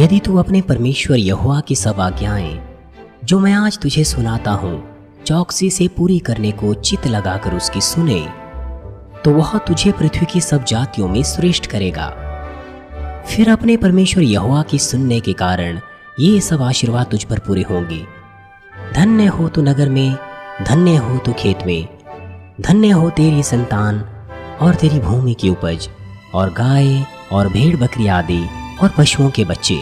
यदि तू अपने परमेश्वर यहोवा की सब आज्ञाएं जो मैं आज तुझे सुनाता हूँ चौकसी से पूरी करने को चित्त लगाकर उसकी सुने, तो वह तुझे पृथ्वी की सब जातियों में श्रेष्ठ करेगा। फिर अपने परमेश्वर यहोवा की सुनने के कारण ये सब आशीर्वाद तुझ पर पूरे होंगे। धन्य हो तू नगर में, धन्य हो तू खेत में, धन्य हो तेरी संतान और तेरी भूमि की उपज और गाय और भेड़ बकरी आदि और पशुओं के बच्चे।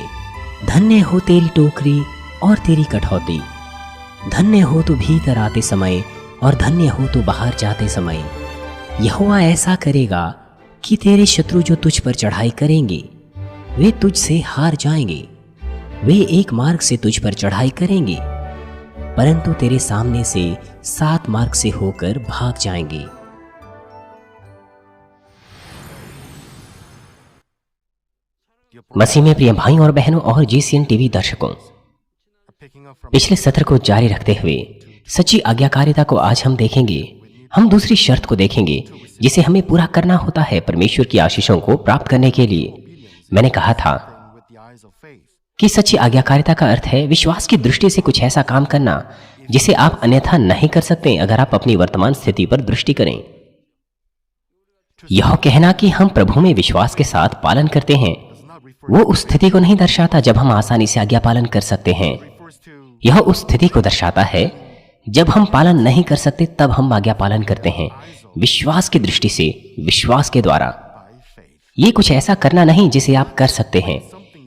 धन्य हो तेरी टोकरी और तेरी कठौती। धन्य हो तू भीतर आते समय और धन्य हो तू बाहर जाते समय। यहोवा ऐसा करेगा कि तेरे शत्रु जो तुझ पर चढ़ाई करेंगे वे तुझसे हार जाएंगे। वे एक मार्ग से तुझ पर चढ़ाई करेंगे परंतु तेरे सामने से 7 मार्ग से होकर भाग जाएंगे। मसीह में प्रिय भाइयों और बहनों और जीसीएन टीवी दर्शकों, पिछले सत्र को जारी रखते हुए सच्ची आज्ञाकारिता को आज हम देखेंगे। हम दूसरी शर्त को देखेंगे जिसे हमें पूरा करना होता है परमेश्वर की आशीषों को प्राप्त करने के लिए। मैंने कहा था कि सच्ची आज्ञाकारिता का अर्थ है विश्वास की दृष्टि से कुछ ऐसा काम करना जिसे आप अन्यथा नहीं कर सकते अगर आप अपनी वर्तमान स्थिति पर दृष्टि करें। यह कहना कि हम प्रभु में विश्वास के साथ पालन करते हैं वो उस स्थिति को नहीं दर्शाता जब हम आसानी से आज्ञा पालन कर सकते हैं। यह उस स्थिति को दर्शाता है जब हम पालन नहीं कर सकते तब हम आज्ञा पालन करते हैं विश्वास की दृष्टि से, विश्वास के द्वारा। ये कुछ ऐसा करना नहीं जिसे आप कर सकते हैं,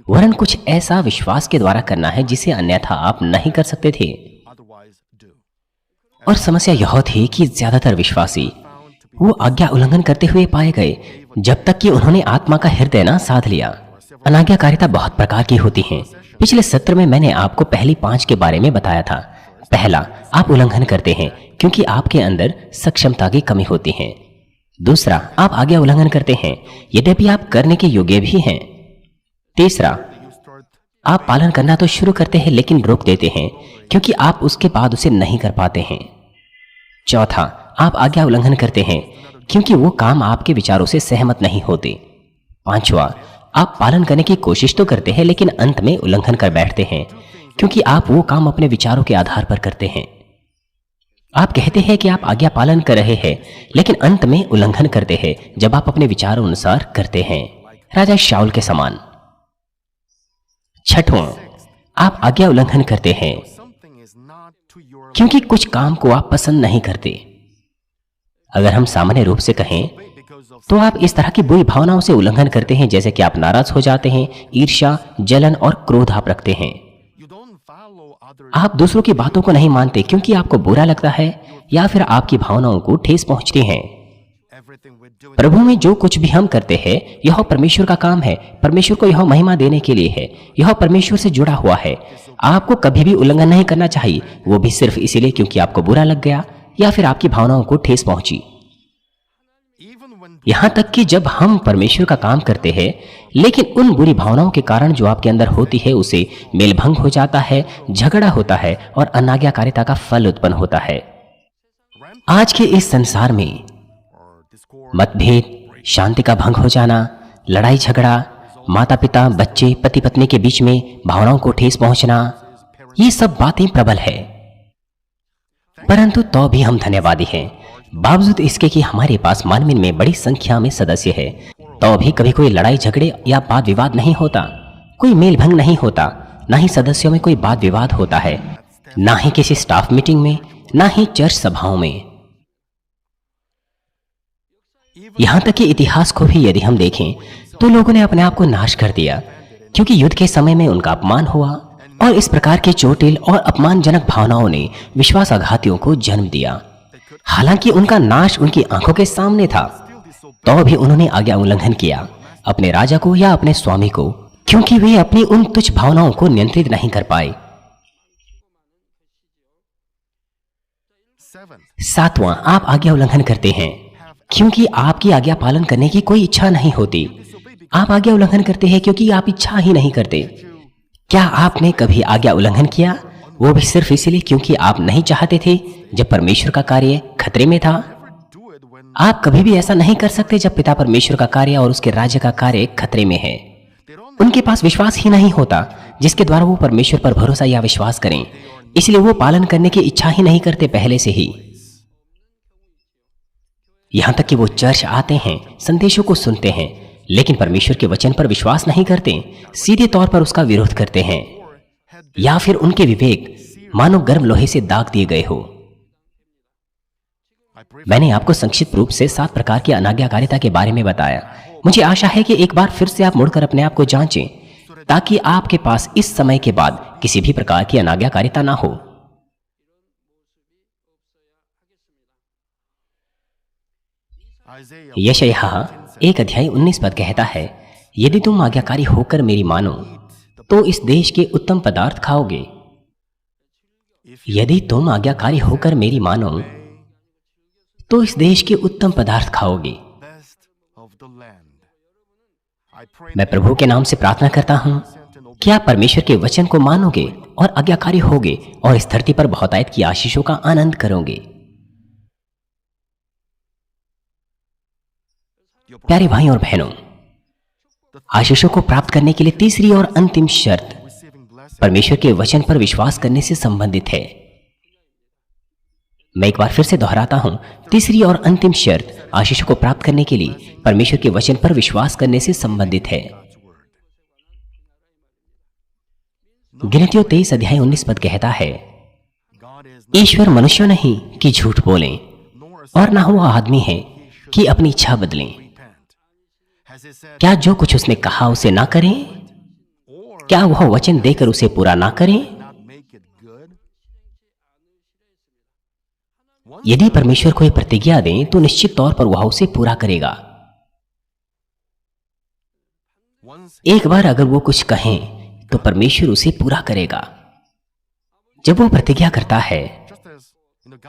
वरन कुछ ऐसा विश्वास के द्वारा करना है जिसे अन्यथा आप नहीं कर सकते थे। और समस्या यह थी कि ज्यादातर विश्वासी वो आज्ञा उल्लंघन करते हुए पाए गए जब तक कि उन्होंने आत्मा का हृदय न साध लिया। अनाज्ञाकारिता बहुत प्रकार की होती है। पिछले सत्र में मैंने आपको पहली 5 के बारे में बताया था। पहला, आप उल्लंघन करते हैं क्योंकि आपके अंदर सक्षमता की कमी होती है। दूसरा, आप आज्ञा उल्लंघन करते हैं यद्यपि आप करने के योग्य भी हैं। तीसरा, आप पालन करना तो शुरू करते हैं लेकिन रोक देते हैं क्योंकि आप उसके बाद उसे नहीं कर पाते हैं। चौथा, आप आज्ञा उल्लंघन करते हैं क्योंकि वो काम आपके विचारों से सहमत नहीं होते। पांचवा, आप पालन करने की कोशिश तो करते हैं लेकिन अंत में उल्लंघन कर बैठते हैं क्योंकि आप वो काम अपने विचारों के आधार पर करते हैं। आप कहते हैं कि आप आज्ञा पालन कर रहे हैं लेकिन अंत में उल्लंघन करते हैं जब आप अपने विचारों अनुसार करते हैं, राजा शाऊल के समान। छठवां, आप आज्ञा उल्लंघन करते हैं क्योंकि कुछ काम को आप पसंद नहीं करते। अगर हम सामान्य रूप से कहें तो आप इस तरह की बुरी भावनाओं से उल्लंघन करते हैं जैसे कि आप नाराज हो जाते हैं, ईर्ष्या, जलन और क्रोध आप रखते हैं। आप दूसरों की बातों को नहीं मानते क्योंकि आपको बुरा लगता है या फिर आपकी भावनाओं को ठेस पहुंचती है। प्रभु में जो कुछ भी हम करते हैं यह परमेश्वर का काम है, परमेश्वर को यह महिमा देने के लिए है, यह परमेश्वर से जुड़ा हुआ है। आपको कभी भी उल्लंघन नहीं करना चाहिए, वो भी सिर्फ इसीलिए क्योंकि आपको बुरा लग गया या फिर आपकी भावनाओं को ठेस पहुंची। यहां तक कि जब हम परमेश्वर का काम करते हैं लेकिन उन बुरी भावनाओं के कारण जो आपके अंदर होती है उसे मेलभंग हो जाता है, झगड़ा होता है और अनाज्ञाकारिता का फल उत्पन्न होता है। आज के इस संसार में मतभेद, शांति का भंग हो जाना, लड़ाई झगड़ा, माता पिता, बच्चे, पति पत्नी के बीच में भावनाओं को ठेस पहुंचना, ये सब बातें प्रबल है। परंतु तो भी हम धन्यवादी हैं, बावजूद इसके कि हमारे पास मानवीय में बड़ी संख्या में सदस्य है, तो भी कभी कोई लड़ाई झगड़े या वाद विवाद नहीं होता, कोई मेल भंग नहीं होता, ना ही सदस्यों में कोई वाद विवाद होता है, ना ही किसी स्टाफ मीटिंग में, ना ही चर्च सभाओं में। यहां तक कि इतिहास को भी यदि हम देखें तो लोगों ने अपने आप को नाश कर दिया क्योंकि युद्ध के समय में उनका अपमान हुआ और इस प्रकार के चोटिल और अपमानजनक भावनाओं ने विश्वासघातियों को जन्म दिया। हालांकि उनका नाश उनकी आंखों के सामने था, तो भी उन्होंने आज्ञा उल्लंघन किया अपने राजा को या अपने स्वामी को क्योंकि वे अपनी उन तुच्छ भावनाओं को नियंत्रित नहीं कर पाए। सातवां, आप आज्ञा उल्लंघन करते हैं क्योंकि आपकी आज्ञा पालन करने की कोई इच्छा नहीं होती। आप आज्ञा उल्लंघन करते हैं क्योंकि आप इच्छा ही नहीं करते। क्या आपने कभी आज्ञा उल्लंघन किया, वो भी सिर्फ इसलिए क्योंकि आप नहीं चाहते थे जब परमेश्वर का कार्य खतरे में था? आप कभी भी ऐसा नहीं कर सकते जब पिता परमेश्वर का कार्य और उसके राज्य का कार्य खतरे में है। उनके पास विश्वास ही नहीं होता जिसके द्वारा वो परमेश्वर पर भरोसा या विश्वास करें, इसलिए वो पालन करने की इच्छा ही नहीं करते पहले से ही। यहां तक कि वो चर्च आते हैं, संदेशों को सुनते हैं, लेकिन परमेश्वर के वचन पर विश्वास नहीं करते, सीधे तौर पर उसका विरोध करते हैं, या फिर उनके विवेक मानो गर्म लोहे से दाग दिए गए हो। मैंने आपको संक्षिप्त रूप से 7 प्रकार की अनाज्ञाकारिता के बारे में बताया। मुझे आशा है कि एक बार फिर से आप मुड़कर अपने आप को जांचें, ताकि आपके पास इस समय के बाद किसी भी प्रकार की अनाज्ञाकारिता ना हो। यशायाह 1 अध्याय 19 पद कहता है, यदि तुम आज्ञाकारी होकर मेरी मानो तो इस देश के उत्तम पदार्थ खाओगे। यदि तुम आज्ञाकारी होकर मेरी मानो तो इस देश के उत्तम पदार्थ खाओगे। मैं प्रभु के नाम से प्रार्थना करता हूं कि आप परमेश्वर के वचन को मानोगे और आज्ञाकारी होगे और इस धरती पर बहुतायत की आशीषों का आनंद करोगे। प्यारे भाइयों और बहनों, आशीषों को प्राप्त करने के लिए तीसरी और अंतिम शर्त परमेश्वर के वचन पर विश्वास करने से संबंधित है। मैं एक बार फिर से दोहराता हूं, तीसरी और अंतिम शर्त आशीषों को प्राप्त करने के लिए परमेश्वर के वचन पर विश्वास करने से संबंधित है। गिनतियों 23 अध्याय 19 पद कहता है, ईश्वर मनुष्य नहीं कि झूठ बोलें, और ना वो आदमी है कि अपनी इच्छा बदलें। क्या जो कुछ उसने कहा उसे ना करें? क्या वह वचन देकर उसे पूरा ना करें? यदि परमेश्वर कोई प्रतिज्ञा दें तो निश्चित तौर पर वह उसे पूरा करेगा। एक बार अगर वो कुछ कहें तो परमेश्वर उसे पूरा करेगा। जब वो प्रतिज्ञा करता है,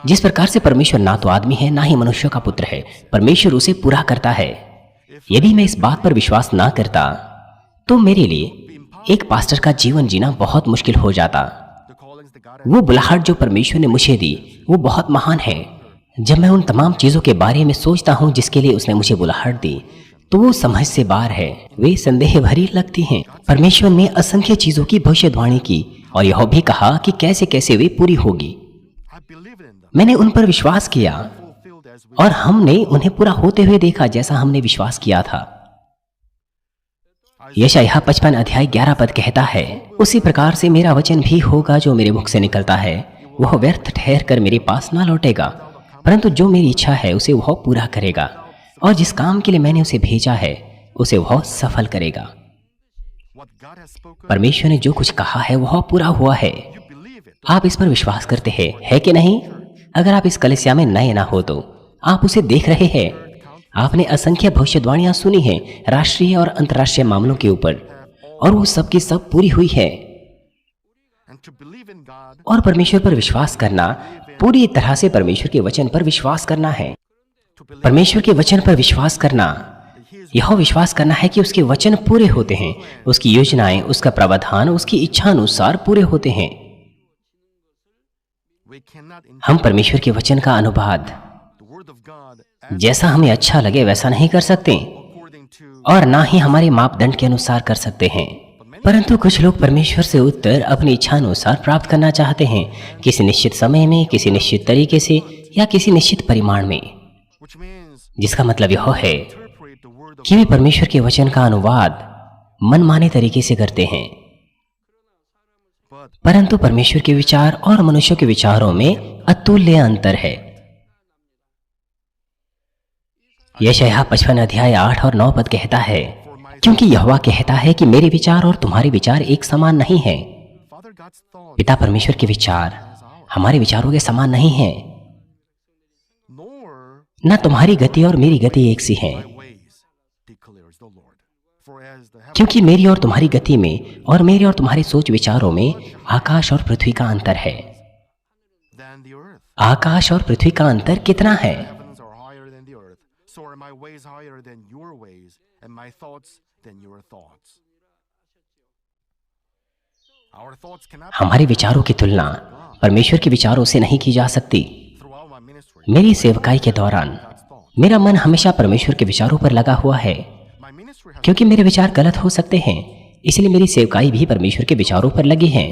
जिस प्रकार से परमेश्वर ना तो आदमी है ना ही मनुष्य का पुत्र है, परमेश्वर उसे पूरा करता है। यदि मैं इस बात पर विश्वास ना करता तो मेरे लिए एक पास्टर का जीवन जीना बहुत मुश्किल हो जाता। वो बुलाहट जो परमेश्वर ने मुझे दी वो बहुत महान है। जब मैं उन तमाम चीजों के बारे में सोचता हूं जिसके लिए उसने मुझे बुलाहट दी, तो वो समझ से बाहर है, वे संदेह भरी लगती हैं। परमेश्वर ने असंख्य चीजों की भविष्यवाणी की और यह भी कहा कि कैसे कैसे वे पूरी होगी। मैंने उन पर विश्वास किया और हमने उन्हें पूरा होते हुए देखा जैसा हमने विश्वास किया था। यशायाह 55 अध्याय 11 पद कहता है, उसी प्रकार से मेरा वचन भी होगा जो मेरे मुख से निकलता है, वह व्यर्थ ठहर कर मेरे पास ना लौटेगा, परंतु जो मेरी इच्छा है उसे वह पूरा करेगा, और जिस काम के लिए मैंने उसे भेजा है उसे वह सफल करेगा। परमेश्वर ने जो कुछ कहा है वह पूरा हुआ है। आप इस पर विश्वास करते हैं, है कि नहीं? अगर आप इस कलीसिया में नए ना हो तो आप उसे देख रहे हैं। आपने असंख्य भविष्यवाणियां सुनी हैं राष्ट्रीय और अंतर्राष्ट्रीय मामलों के ऊपर, और वो सब की सब पूरी हुई है। और परमेश्वर पर विश्वास करना पूरी तरह से परमेश्वर के वचन पर विश्वास करना है। परमेश्वर के वचन पर विश्वास करना यह विश्वास करना है कि उसके वचन पूरे होते हैं, उसकी योजनाएं, उसका प्रावधान उसकी इच्छा अनुसार पूरे होते हैं। हम परमेश्वर के वचन का अनुवाद जैसा हमें अच्छा लगे वैसा नहीं कर सकते, और ना ही हमारे मापदंड के अनुसार कर सकते हैं। परंतु कुछ लोग परमेश्वर से उत्तर अपनी इच्छा अनुसार प्राप्त करना चाहते हैं, किसी निश्चित समय में, किसी निश्चित तरीके से या किसी निश्चित परिमाण में, जिसका मतलब यह है कि वे परमेश्वर के वचन का अनुवाद मनमाने तरीके से करते हैं। परंतु परमेश्वर के विचार और मनुष्यों के विचारों में अतुल्य अंतर है। यशायाह 55 अध्याय 8 और 9 पद कहता है, क्योंकि यहोवा कहता है कि मेरे विचार और तुम्हारे विचार एक समान नहीं हैं। पिता परमेश्वर के विचार हमारे विचारों के समान नहीं हैं, न तुम्हारी गति और मेरी गति एक सी है। क्योंकि मेरी और तुम्हारी गति में और मेरे और तुम्हारे सोच विचारों में आकाश और पृथ्वी का अंतर है। आकाश और पृथ्वी का अंतर कितना है? हमारे विचारों की तुलना परमेश्वर के विचारों से नहीं की जा सकती। मेरी सेवकाई के दौरान मेरा मन हमेशा परमेश्वर के विचारों पर लगा हुआ है। क्योंकि मेरे विचार गलत हो सकते हैं, इसलिए मेरी सेवकाई भी परमेश्वर के विचारों पर लगी है।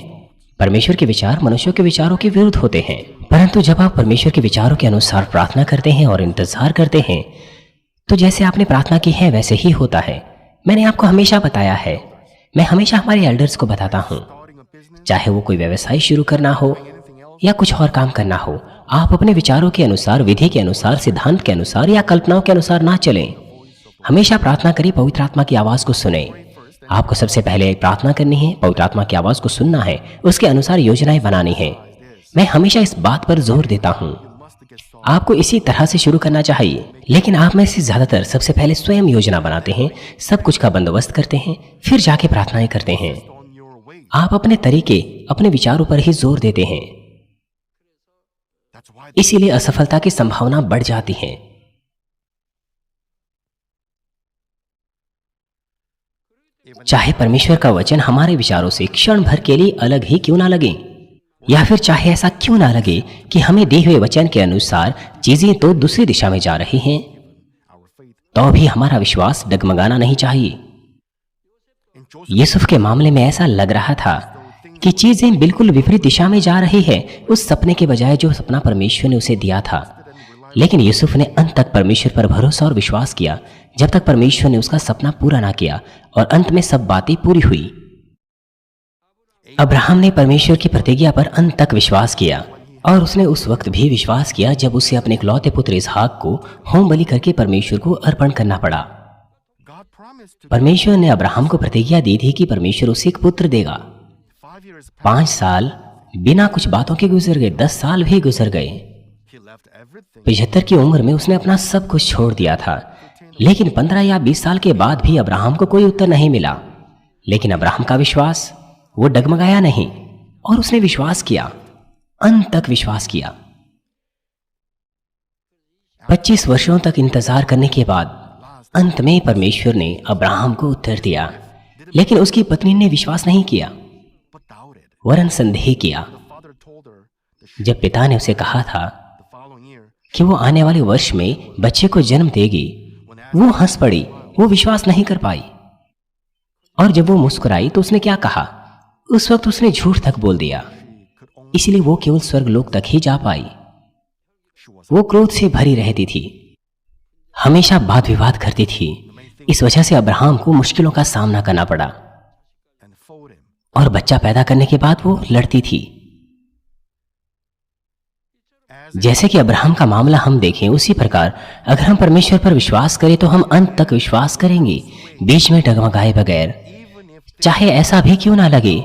परमेश्वर के विचार मनुष्यों के विचारों के विरुद्ध होते हैं, परंतु जब आप परमेश्वर के विचारों के अनुसार प्रार्थना करते हैं और इंतजार करते हैं, तो जैसे आपने प्रार्थना की है वैसे ही होता है। मैंने आपको हमेशा बताया है, मैं हमेशा हमारे एल्डर्स को बताता हूँ, चाहे वो कोई व्यवसाय शुरू करना हो या कुछ और काम करना हो, आप अपने विचारों के अनुसार, विधि के अनुसार, सिद्धांत के अनुसार या कल्पनाओं के अनुसार ना चलें। हमेशा प्रार्थना करें, पवित्र आत्मा की आवाज को सुने। आपको सबसे पहले प्रार्थना करनी है, पवित्र आत्मा की आवाज को सुनना है, उसके अनुसार योजनाएं बनानी है। मैं हमेशा इस बात पर जोर देता हूँ, आपको इसी तरह से शुरू करना चाहिए। लेकिन आप में से ज्यादातर सबसे पहले स्वयं योजना बनाते हैं, सब कुछ का बंदोबस्त करते हैं, फिर जाके प्रार्थनाएं करते हैं। आप अपने तरीके, अपने विचारों पर ही जोर देते हैं, इसीलिए असफलता की संभावना बढ़ जाती है। चाहे परमेश्वर का वचन हमारे विचारों से क्षण भर के लिए अलग ही क्यों ना लगे, या फिर चाहे ऐसा क्यों ना लगे कि हमें दिए हुए वचन के अनुसार चीजें तो दूसरी दिशा में जा रही हैं, तो भी हमारा विश्वास डगमगाना नहीं चाहिए। यूसुफ के मामले में ऐसा लग रहा था कि चीजें बिल्कुल विपरीत दिशा में जा रही है, उस सपने के बजाय जो सपना परमेश्वर ने उसे दिया था। लेकिन यूसुफ ने अंत तक परमेश्वर पर भरोसा और विश्वास किया, जब तक परमेश्वर ने उसका सपना पूरा ना किया, और अंत में सब बातें पूरी हुई। अब्राहम ने परमेश्वर की प्रतिज्ञा पर अंत तक विश्वास किया, और उसने उस वक्त भी विश्वास किया जब उसे अपने इकलौते पुत्र इसहाक को होम बलि करके परमेश्वर को अर्पण करना पड़ा। परमेश्वर ने अब्राहम को प्रतिज्ञा दी थी कि परमेश्वर उसे एक पुत्र देगा। 5 साल बिना कुछ बातों के गुजर गए, 10 साल भी गुजर गए। 75 की उम्र में उसने अपना सब कुछ छोड़ दिया था, लेकिन 15 या 20 साल के बाद भी अब्राहम को कोई उत्तर नहीं मिला। लेकिन अब्राहम का विश्वास, वो डगमगाया नहीं, और उसने विश्वास किया, अंत तक विश्वास किया। 25 वर्षों तक इंतजार करने के बाद अंत में परमेश्वर ने अब्राहम को उत्तर दिया, लेकिन उसकी पत्नी ने विश्वास नहीं किया, वरन संदेह किया। जब पिता ने उसे कहा था कि वो आने वाले वर्ष में बच्चे को जन्म देगी, वो हंस पड़ी, वो विश्वास नहीं कर पाई। और जब वो मुस्कुराई तो उसने क्या कहा, उस वक्त उसने झूठ तक बोल दिया, इसलिए वो केवल स्वर्गलोक तक ही जा पाई। वो क्रोध से भरी रहती थी, हमेशा वाद विवाद करती थी। इस वजह से अब्राहम को मुश्किलों का सामना करना पड़ा, और बच्चा पैदा करने के बाद वो लड़ती थी। जैसे कि अब्राहम का मामला हम देखें, उसी प्रकार अगर हम परमेश्वर पर विश्वास करें तो हम अंत तक विश्वास करेंगे, बीच में डगमगाए बगैर। चाहे ऐसा भी क्यों ना लगे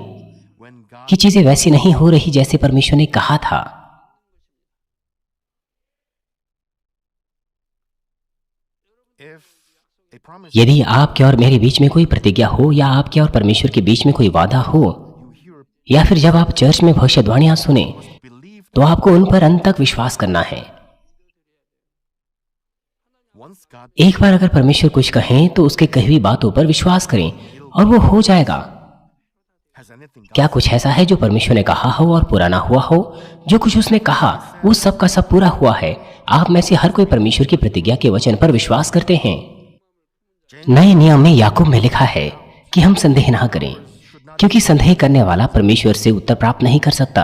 कि चीजें वैसी नहीं हो रही जैसे परमेश्वर ने कहा था। यदि आपके और मेरे बीच में कोई प्रतिज्ञा हो, या आपके और परमेश्वर के बीच में कोई वादा हो, या फिर जब आप चर्च में भविष्यवाणियां सुने, तो आपको उन पर अंत तक विश्वास करना है। एक बार अगर परमेश्वर कुछ कहें तो उसके कही हुई बातों पर विश्वास करें और वो हो जाएगा। क्या कुछ ऐसा है जो परमेश्वर ने कहा हो और पूरा ना हुआ हो? जो कुछ उसने कहा वो सब का सब पूरा हुआ है। आप में से हर कोई परमेश्वर की प्रतिज्ञा के वचन पर विश्वास करते हैं। नए नियम में याकूब में लिखा है कि हम संदेह ना करें, क्योंकि संदेह करने वाला परमेश्वर से उत्तर प्राप्त नहीं कर सकता।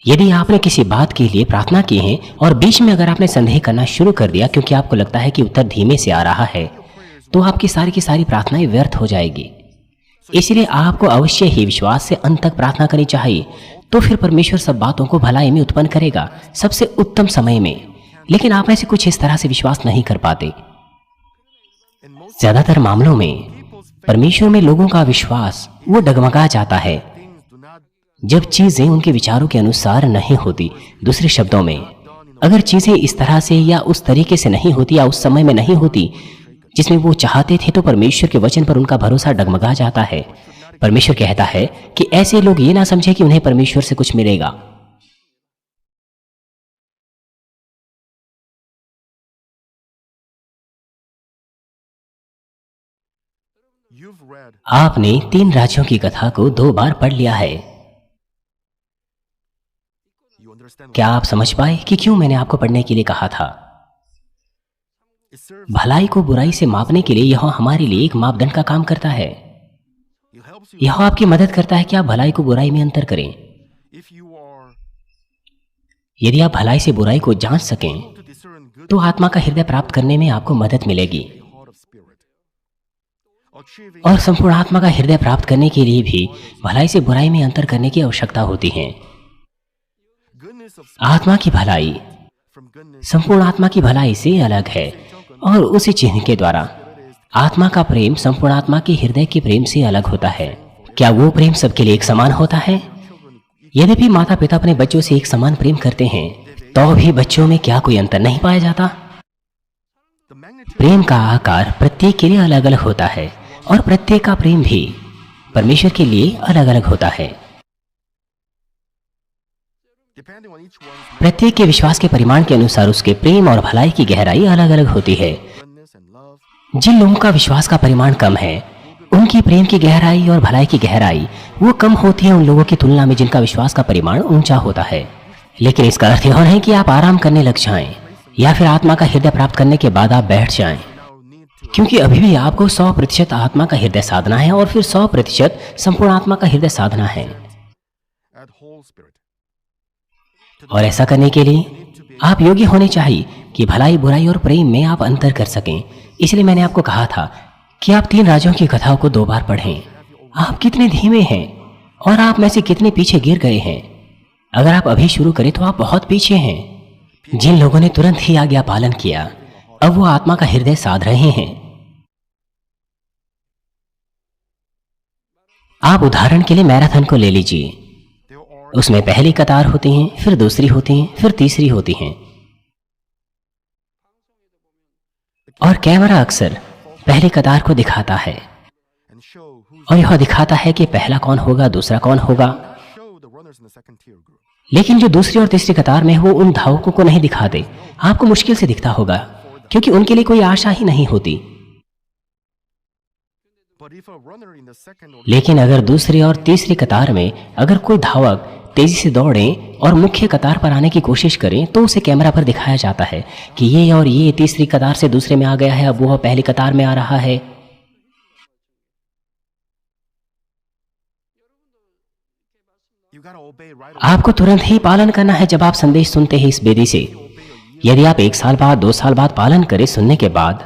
यदि आपने किसी बात के लिए प्रार्थना की है और बीच में अगर आपने संदेह करना शुरू कर दिया क्योंकि आपको लगता है कि उत्तर धीमे से आ रहा है, तो आपकी सारी की सारी प्रार्थनाएं व्यर्थ हो जाएगी। इसलिए आपको अवश्य ही विश्वास से अंत तक प्रार्थना करनी चाहिए, तो फिर परमेश्वर सब बातों को भलाई में उत्पन्न करेगा सबसे उत्तम समय में। लेकिन आप में से कुछ इस तरह से विश्वास नहीं कर पाते। ज्यादातर मामलों में परमेश्वर में लोगों का विश्वास वो डगमगा जाता है जब चीजें उनके विचारों के अनुसार नहीं होती। दूसरे शब्दों में, अगर चीजें इस तरह से या उस तरीके से नहीं होती या उस समय में नहीं होती जिसमें वो चाहते थे, तो परमेश्वर के वचन पर उनका भरोसा डगमगा जाता है। परमेश्वर कहता है कि ऐसे लोग ये ना समझे कि उन्हें परमेश्वर से कुछ मिलेगा। आपने 3 राज्यों की कथा को 2 बार पढ़ लिया है। क्या आप समझ पाए कि क्यों मैंने आपको पढ़ने के लिए कहा था? भलाई को बुराई से मापने के लिए यह हमारे लिए एक मापदंड का काम करता है। यह आपकी मदद करता है कि आप भलाई को बुराई में अंतर करें। यदि आप भलाई से बुराई को जांच सकें तो आत्मा का हृदय प्राप्त करने में आपको मदद मिलेगी। और संपूर्ण आत्मा का हृदय प्राप्त करने के लिए भी भलाई से बुराई में अंतर करने की आवश्यकता होती है। आत्मा की भलाई संपूर्ण आत्मा की भलाई से अलग है और उसी चिन्ह के द्वारा आत्मा का प्रेम संपूर्ण आत्मा के हृदय के प्रेम से अलग होता है। क्या वो प्रेम सबके लिए एक समान होता है? यद्यपि माता पिता अपने बच्चों से एक समान प्रेम करते हैं तो भी बच्चों में क्या कोई अंतर नहीं पाया जाता? प्रेम का आकार प्रत्येक के लिए अलग अलग होता है और प्रत्येक का प्रेम भी परमेश्वर के लिए अलग अलग होता है। प्रत्येक के विश्वास के परिमाण के अनुसार उसके प्रेम और भलाई की गहराई अलग अलग होती है। जिन लोगों का विश्वास का परिमाण कम है उनकी प्रेम की गहराई और भलाई की गहराई वो कम होती है उन लोगों की तुलना में जिनका विश्वास का परिमाण ऊंचा होता है। लेकिन इसका अर्थ यह नहीं कि आप आराम करने लग जाएं या फिर आत्मा का हृदय प्राप्त करने के बाद आप बैठ जाएं, क्योंकि अभी भी आपको 100% आत्मा का हृदय साधना है और फिर 100% संपूर्ण आत्मा का हृदय साधना है। और ऐसा करने के लिए आप योग्य होने चाहिए कि भलाई बुराई और प्रेम में आप अंतर कर सकें। इसलिए मैंने आपको कहा था कि आप 3 राजों की कथाओं को 2 बार पढ़ें। आप कितने धीमे हैं और आप में से कितने पीछे गिर गए हैं। अगर आप अभी शुरू करें तो आप बहुत पीछे हैं। जिन लोगों ने तुरंत ही आज्ञा पालन किया अब वो आत्मा का हृदय साध रहे हैं। आप उदाहरण के लिए मैराथन को ले लीजिए। उसमें पहली कतार होती है, फिर दूसरी होती है, फिर तीसरी होती है। और कैमरा अक्सर पहली कतार को दिखाता है और यह दिखाता है कि पहला कौन होगा, दूसरा कौन होगा। लेकिन जो दूसरी और तीसरी कतार में वो उन धावकों को नहीं दिखाते। आपको मुश्किल से दिखता होगा क्योंकि उनके लिए कोई आशा ही नहीं होती। लेकिन अगर दूसरी और तीसरी कतार में अगर कोई धावक तेजी से दौड़ें और मुख्य कतार पर आने की कोशिश करें तो उसे कैमरा पर दिखाया जाता है कि ये और ये तीसरी कतार से दूसरे में आ गया है, अब वो पहली कतार में आ रहा है। आपको तुरंत ही पालन करना है जब आप संदेश सुनते हैं इस बेदी से। यदि आप 1 साल बाद 2 साल बाद पालन करें सुनने के बाद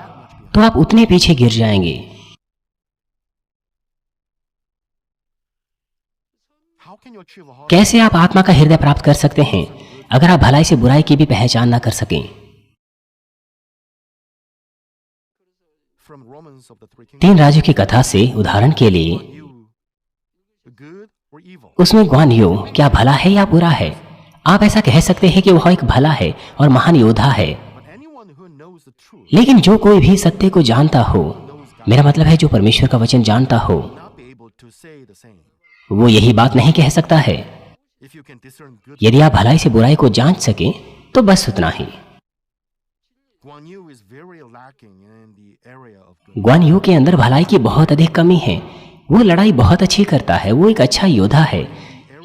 तो आप उतने पीछे गिर जाएंगे। कैसे आप आत्मा का हृदय प्राप्त कर सकते हैं अगर आप भलाई से बुराई की भी पहचान ना कर सकें? 3 राजों की कथा से उदाहरण के लिए उसमें ग्वान यू क्या भला है या बुरा है? आप ऐसा कह सकते हैं कि वह एक भला है और महान योद्धा है। लेकिन जो कोई भी सत्य को जानता हो, मेरा मतलब है जो परमेश्वर का वचन जानता हो, वो यही बात नहीं कह सकता है। यदि आप भलाई से बुराई को जांच सकें तो बस उतना ही। ग्वान यू के अंदर भलाई की बहुत अधिक कमी है। वो लड़ाई बहुत अच्छी करता है, वो एक अच्छा योद्धा है,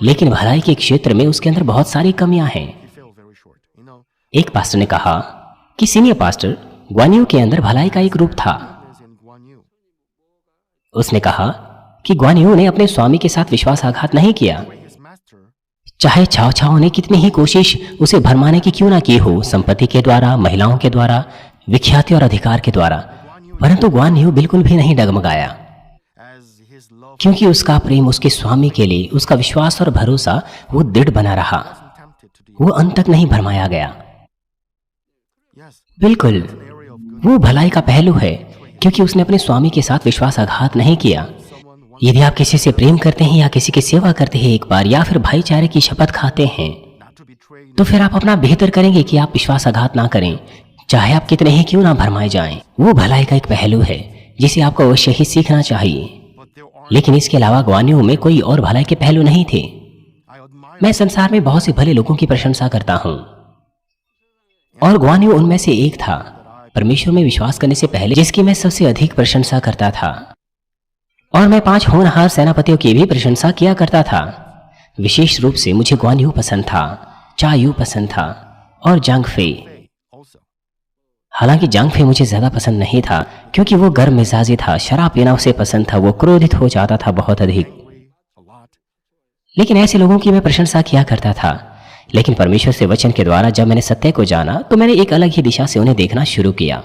लेकिन भलाई के क्षेत्र में उसके अंदर बहुत सारी कमियां हैं। एक पास्टर ने कहा कि सीनियर पास्टर ग्वान यू के अंदर भलाई का एक रूप था। उसने कहा कि ग्वान यू ने अपने स्वामी के साथ विश्वासघात नहीं किया, चाहे छाव छाव ने कितनी ही कोशिश उसे भरमाने की क्यों ना की हो, संपत्ति के द्वारा, महिलाओं के द्वारा, विख्याति और अधिकार के द्वारा, परंतु ग्वान यू बिल्कुल भी नहीं डगमगाया, क्योंकि उसका प्रेम उसके स्वामी के लिए, उसका विश्वास और भरोसा वो दृढ़ बना रहा। वो अंत तक नहीं भरमाया गया। बिल्कुल, वो भलाई का पहलू है क्योंकि उसने अपने स्वामी के साथ विश्वासघात नहीं किया। यदि आप किसी से प्रेम करते हैं या किसी की सेवा करते हैं एक बार, या फिर भाईचारे की शपथ खाते हैं, तो फिर आप अपना बेहतर करेंगे कि आप विश्वासघात ना करें, चाहे आप कितने ही क्यों ना भरमाए जाएं। वो भलाई का एक पहलू है जिसे आपको अवश्य ही सीखना चाहिए। लेकिन इसके अलावा ग्वान यू में कोई और भलाई के पहलू नहीं थे। मैं संसार में बहुत से भले लोगों की प्रशंसा करता हूं और ग्वान यू उनमें से एक था, परमेश्वर में विश्वास करने से पहले जिसकी मैं सबसे अधिक प्रशंसा करता था। और मैं 5 होनहार सेनापतियों की भी प्रशंसा किया करता था। विशेष रूप से मुझे ग्वान यू पसंद था, चा यू पसंद था और जांग फे। हालांकि जांग फे मुझे ज्यादा पसंद नहीं था क्योंकि वो गर्म मिजाजी था, शराब पीना उसे पसंद था, वो क्रोधित हो जाता था बहुत अधिक। लेकिन ऐसे लोगों की मैं प्रशंसा किया करता था। लेकिन परमेश्वर से वचन के द्वारा जब मैंने सत्य को जाना तो मैंने एक अलग ही दिशा से उन्हें देखना शुरू किया।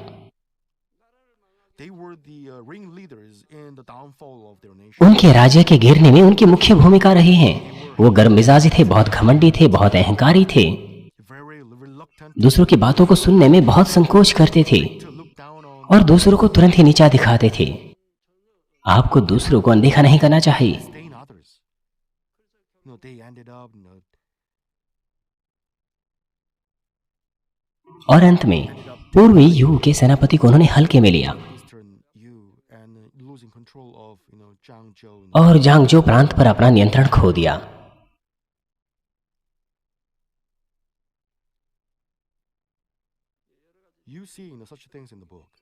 उनके राज्य के गिरने में उनकी मुख्य भूमिका रही है। वो गर्म मिजाजी थे, बहुत घमंडी थे, बहुत अहंकारी थे, दूसरों की बातों को सुनने में बहुत संकोच करते थे और दूसरों को तुरंत ही नीचा दिखाते थे। आपको दूसरों को अनदेखा नहीं करना चाहिए। और अंत में पूर्वी यू के सेनापति को उन्होंने हल्के में लिया और जांगजो प्रांत पर अपना नियंत्रण खो दिया।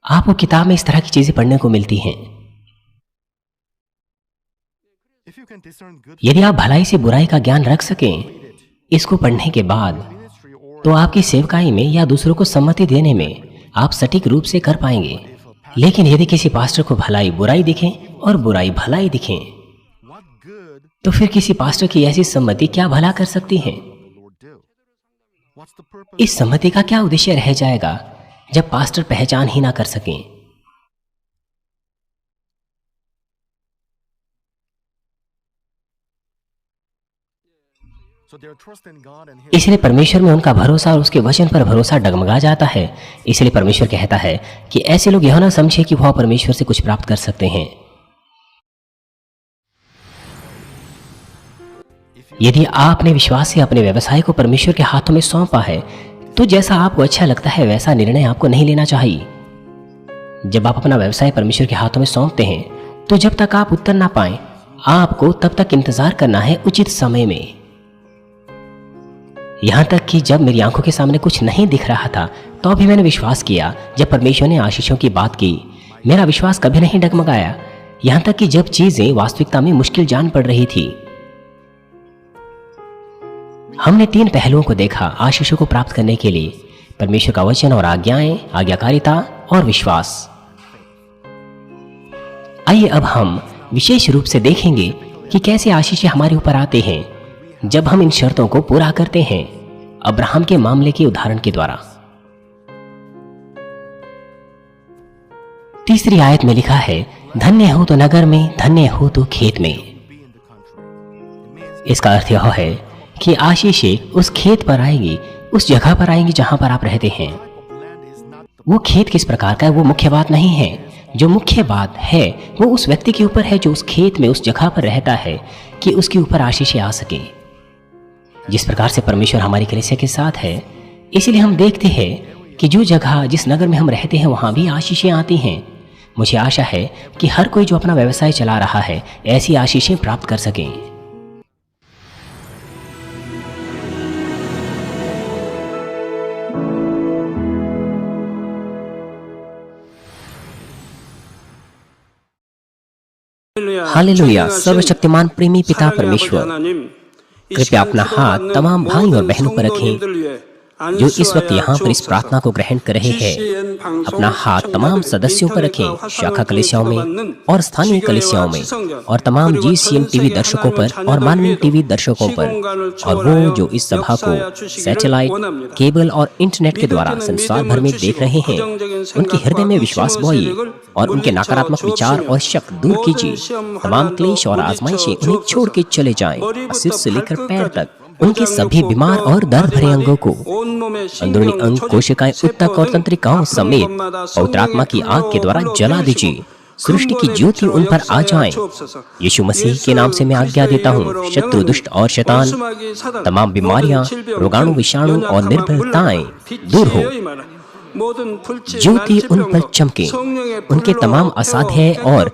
आपको किताब में इस तरह की चीजें पढ़ने को मिलती हैं। यदि आप भलाई से बुराई का ज्ञान रख सकें इसको पढ़ने के बाद, तो आपकी सेवकाई में या दूसरों को सम्मति देने में आप सटीक रूप से कर पाएंगे। लेकिन यदि किसी पास्टर को भलाई बुराई दिखे और बुराई भलाई दिखे, तो फिर किसी पास्टर की ऐसी सम्मति क्या भला कर सकती है? इस सम्मति का क्या उद्देश्य रह जाएगा जब पास्टर पहचान ही ना कर सकें? इसलिए परमेश्वर में उनका भरोसा और उसके वचन पर भरोसा डगमगा जाता है। इसलिए परमेश्वर कहता है कि ऐसे लोग यह ना समझे कि वह परमेश्वर से कुछ प्राप्त कर सकते हैं। यदि आपने विश्वास से अपने व्यवसाय को परमेश्वर के हाथों में सौंपा है, तो जैसा आपको अच्छा लगता है वैसा निर्णय आपको नहीं लेना चाहिए। जब आप अपना व्यवसाय परमेश्वर के हाथों में सौंपते हैं, तो जब तक आप उत्तर ना पाएं, आपको तब तक इंतजार करना है उचित समय में। यहां तक कि जब मेरी आंखों के सामने कुछ नहीं दिख रहा था, तो भी मैंने विश्वास किया। जब परमेश्वर ने आशीषों की बात की, मेरा विश्वास कभी नहीं डगमगाया। यहां तक कि जब चीजें वास्तविकता में मुश्किल जान पड़ रही थी। हमने 3 पहलुओं को देखा आशीषों को प्राप्त करने के लिए: परमेश्वर का वचन और आज्ञाएं, आज्ञाकारिता और विश्वास। आइए अब हम विशेष रूप से देखेंगे कि कैसे आशीषें हमारे ऊपर आते हैं जब हम इन शर्तों को पूरा करते हैं, अब्राहम के मामले के उदाहरण के द्वारा। 3री आयत में लिखा है, धन्य हो तो नगर में, धन्य हो तो खेत में। इसका अर्थ यह है कि आशीषें उस खेत पर आएगी, उस जगह पर आएंगी जहां पर आप रहते हैं। वो खेत किस प्रकार का है वो मुख्य बात नहीं है। जो मुख्य बात है वो उस व्यक्ति के ऊपर है जो उस खेत में, उस जगह पर रहता है, कि उसके ऊपर आशीषें आ सके। जिस प्रकार से परमेश्वर हमारी कलीसिया के साथ है, इसलिए हम देखते हैं कि जो जगह, जिस नगर में हम रहते हैं, वहां भी आशीषें आती हैं। मुझे आशा है कि हर कोई जो अपना व्यवसाय चला रहा है ऐसी आशीषें प्राप्त कर सकें। हालेलुया। सर्वशक्तिमान प्रेमी पिता परमेश्वर, कृपया अपना हाथ तमाम भाई और बहनों पर रखें जो इस वक्त यहाँ पर इस प्रार्थना को ग्रहण कर रहे हैं। अपना हाथ तमाम सदस्यों पर रखें, शाखा कलीसियाओं में और स्थानीय कलीसियाओं में, और तमाम GCM टीवी दर्शकों पर और मानवीय टीवी दर्शकों पर, और वो जो इस सभा को सैटेलाइट, केबल और इंटरनेट के द्वारा संसार भर में देख रहे हैं, उनके हृदय में विश्वास बोइए और उनके नकारात्मक विचार और शक दूर कीजिए। तमाम क्लेश और आजमाइशें उन्हें छोड़ के चले जाएं। सिर से लेकर पैर तक उनके सभी बीमार और दर्द भरे अंगों को, अंदरूनी अंग, कोशिकाएं, ऊतक और तंत्रिकाओं समेत पवित्र आत्मा की आग के द्वारा जला दीजिए। सृष्टि की ज्योति उन पर आ जाए। यीशु मसीह के नाम से मैं आज्ञा देता हूँ, शत्रु, दुष्ट और शैतान, तमाम बीमारियां, रोगाणु, विषाणु और निर्बलताएं दूर हो। ज्योति उन पर चमके। उनके तमाम असाध्य और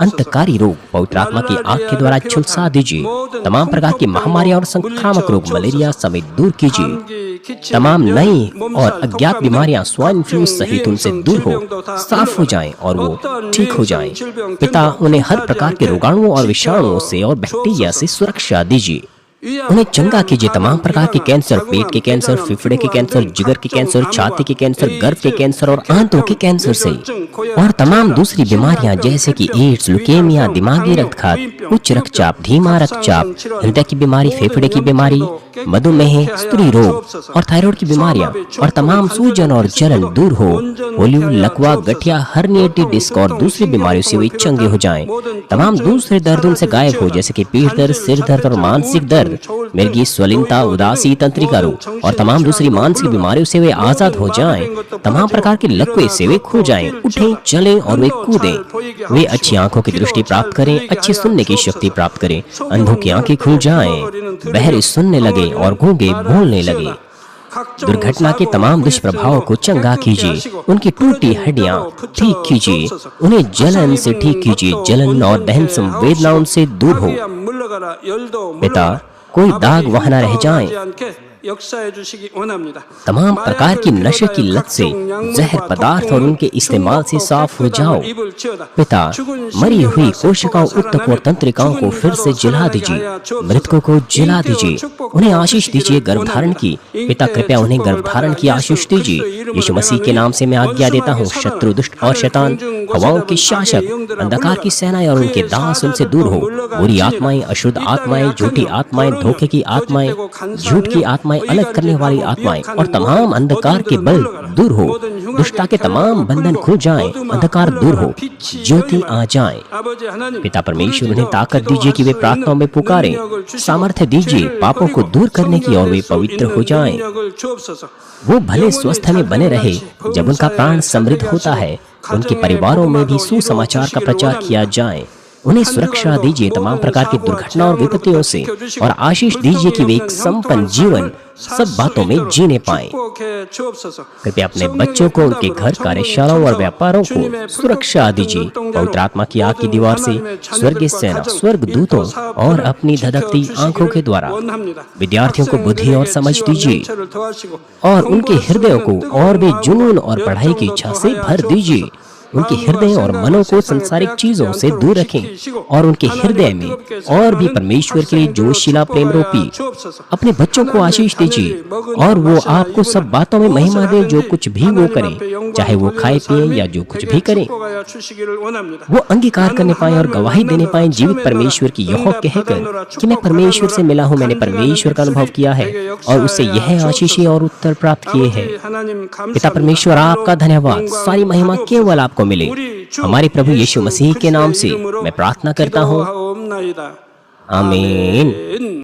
अंतकारी रोग पवित्र आत्मा की आग के द्वारा झुलसा दीजिए। तमाम प्रकार की महामारियां और संक्रामक रोग, मलेरिया समेत दूर कीजिए। तमाम नई और अज्ञात बीमारियां, स्वाइन फ्लू सहित उनसे दूर हो, साफ हो जाएं और वो ठीक हो जाएं। पिता, उन्हें हर प्रकार के रोगाणुओं और विषाणुओं से और बैक्टीरिया से सुरक्षा दीजिए। उन्हें चंगा कीजिए तमाम प्रकार के कैंसर, पेट के कैंसर, फेफड़े के कैंसर, जिगर के कैंसर, छाती के कैंसर, गर्भ के कैंसर और आंतों के कैंसर से, और तमाम दूसरी बीमारियां जैसे कि एड्स, ल्यूकेमिया, दिमागी रक्तघात, उच्च रक्तचाप, धीमा रक्तचाप, हृदय की बीमारी, फेफड़े की बीमारी, मधुमेह, स्त्री रोग और थायराइड की बीमारियां और तमाम सूजन और जलन दूर हो। पोलियो, लकवा, गठिया, हर्निएटेड डिस्क और दूसरी बीमारियों से वे चंगे हो जाएं। तमाम दूसरे दर्द उनसे गायब हो जैसे कि पीठ दर्द, सिर दर्द और मानसिक दर्द, मिर्गी, स्वलिनता, उदासी, तंत्रिका रोग और तमाम दूसरी मानसिक बीमारियों से वे आजाद हो जाएं। तमाम प्रकार के लकवे से वे खो जाएं, उठें, चलें और वे कूदें। वे अच्छी आंखों की दृष्टि प्राप्त करें, अच्छे सुनने की शक्ति प्राप्त करें, अंधों की आंखें खुल जाएं, बहरे सुनने लगे और गूंगे बोलने लगे। दुर्घटना के तमाम दुष्प्रभावों को चंगा कीजिए, उनकी टूटी हड्डियां ठीक कीजिए, उन्हें जलन से ठीक कीजिए, जलन और दहन संवेदनाओं से दूर हो। पिता, कोई दाग वहां न रह जाए। तमाम प्रकार की नशे की लत से, जहर पदार्थ और उनके इस्तेमाल से साफ हो जाओ। पिता, मरी हुई कोशिकाओं, ऊतक और तंत्रिकाओं को फिर से जला दीजिए, मृतकों को जला दीजिए, उन्हें आशीष दीजिए गर्भधारण की। पिता, कृपया उन्हें गर्भधारण की आशीष दीजिए। यीशु मसीह के नाम से मैं आज्ञा देता हूँ, शत्रु, दुष्ट और शैतान, हवाओं के शासक, अंधकार की सेनाएं और उनके दास उनसे दूर हो। बुरी आत्माएं, अशुद्ध आत्माएं, झूठी आत्माएं, धोखे की आत्माएं, झूठ की आत्माएं, अलग करने वाली आत्माएं और तमाम अंधकार के बल दूर हो। दुष्टता के तमाम बंधन खुल जाएं, अंधकार दूर हो, ज्योति आ जाए। पिता परमेश्वर, उन्हें ताकत दीजिए कि वे प्रार्थनाओं में पुकारें, सामर्थ्य दीजिए पापों को दूर करने की और वे पवित्र हो जाएं। वो भले स्वस्थ में बने रहे जब उनका प्राण समृद्ध होता है। उनके परिवारों में भी सुसमाचार का प्रचार किया जाए। उन्हें सुरक्षा दीजिए तमाम प्रकार की दुर्घटना और विपत्तियों से, और आशीष दीजिए कि वे एक संपन्न जीवन सब बातों में जीने पाएं। कृपया अपने बच्चों को उनके घर, कार्यशालाओं और व्यापारों को सुरक्षा दीजिए। पवित्र आत्मा की आग की दीवार से, स्वर्गीय सेना, स्वर्ग दूतों और अपनी धधकती आंखों के द्वारा विद्यार्थियों को बुद्धि और समझ दीजिए, और उनके हृदयों को और भी जुनून और पढ़ाई की इच्छा से भर दीजिए। उनके हृदय और मनों को संसारिक चीजों से दूर रखें, और उनके हृदय में और भी परमेश्वर के लिए जोशीला प्रेम रोपी। अपने बच्चों को आशीष दीजिए, और वो आपको सब बातों में महिमा दें, जो कुछ भी वो करें, चाहे वो खाए पिए या जो कुछ भी करें। वो अंगीकार करने पाए और गवाही देने पाए जीवित परमेश्वर की, यह कहकर कि मैं परमेश्वर से मिला हूँ, मैंने परमेश्वर का अनुभव किया है और उससे यह आशीष और उत्तर प्राप्त किए हैं। पिता परमेश्वर, आपका धन्यवाद। सारी महिमा केवल आपको मिले। हमारे प्रभु यीशु मसीह के नाम से मैं प्रार्थना करता हूँ, आमीन।